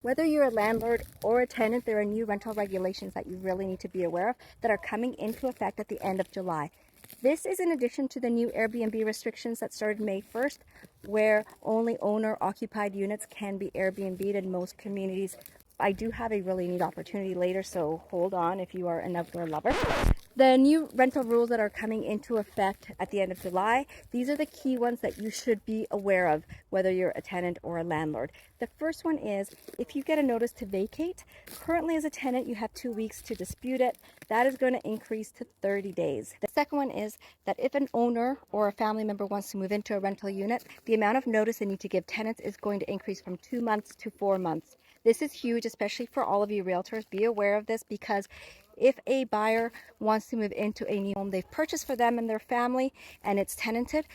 Whether you're a landlord or a tenant, there are new rental regulations that you really need to be aware of that are coming into effect at the end of July. This is in addition to the new Airbnb restrictions that started May 1st, where only owner-occupied units can be Airbnb'd in most communities. I do have a really neat opportunity later, so hold on if you are an outdoor lover. The new rental rules that are coming into effect at the end of July, these are the key ones that you should be aware of, whether you're a tenant or a landlord. The first one is, if you get a notice to vacate, currently as a tenant you have 2 weeks to dispute it. That is going to increase to 30 days. The second one is that if an owner or a family member wants to move into a rental unit, the amount of notice they need to give tenants is going to increase from 2 months to 4 months. This is huge, especially for all of you realtors. Be aware of this, because if a buyer wants to move into a new home they've purchased for them and their family and it's tenanted,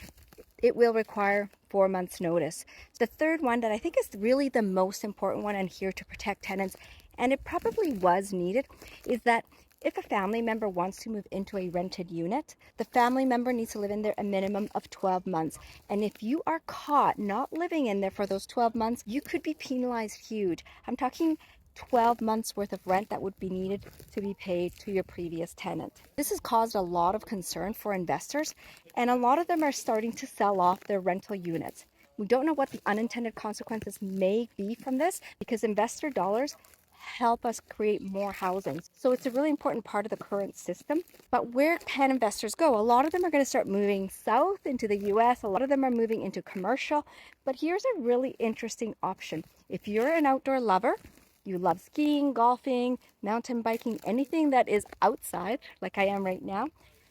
it will require 4 months notice. The third one that I think is really the most important one and here to protect tenants, and it probably was needed, is that if a family member wants to move into a rented unit, the family member needs to live in there a minimum of 12 months. And if you are caught not living in there for those 12 months, you could be penalized huge. I'm talking 12 months worth of rent that would be needed to be paid to your previous tenant. This has caused a lot of concern for investors, and a lot of them are starting to sell off their rental units. We don't know what the unintended consequences may be from this, because investor dollars help us create more housing. So it's a really important part of the current system. But where can investors go? A lot of them are going to start moving south into the US. A lot of them are moving into commercial. But here's a really interesting option. If you're an outdoor lover, you love skiing, golfing, mountain biking, anything that is outside, like I am right now,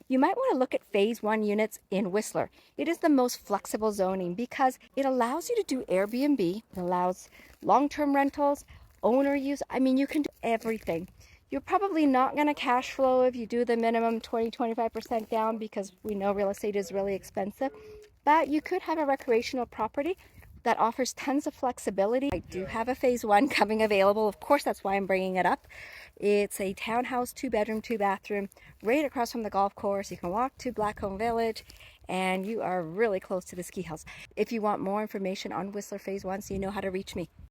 you might want to look at phase 1 units in Whistler. It is the most flexible zoning because it allows you to do Airbnb, it allows long-term rentals, owner use. I mean, you can do everything. You're probably not going to cash flow if you do the minimum 20-25% down, because we know real estate is really expensive. But you could have a recreational property that offers tons of flexibility. I do have a phase 1 coming available. Of course, that's why I'm bringing it up. It's a townhouse, 2-bedroom, 2-bathroom, right across from the golf course. You can walk to Blackcomb Village, and you are really close to the ski hills. If you want more information on Whistler phase 1, so you know how to reach me.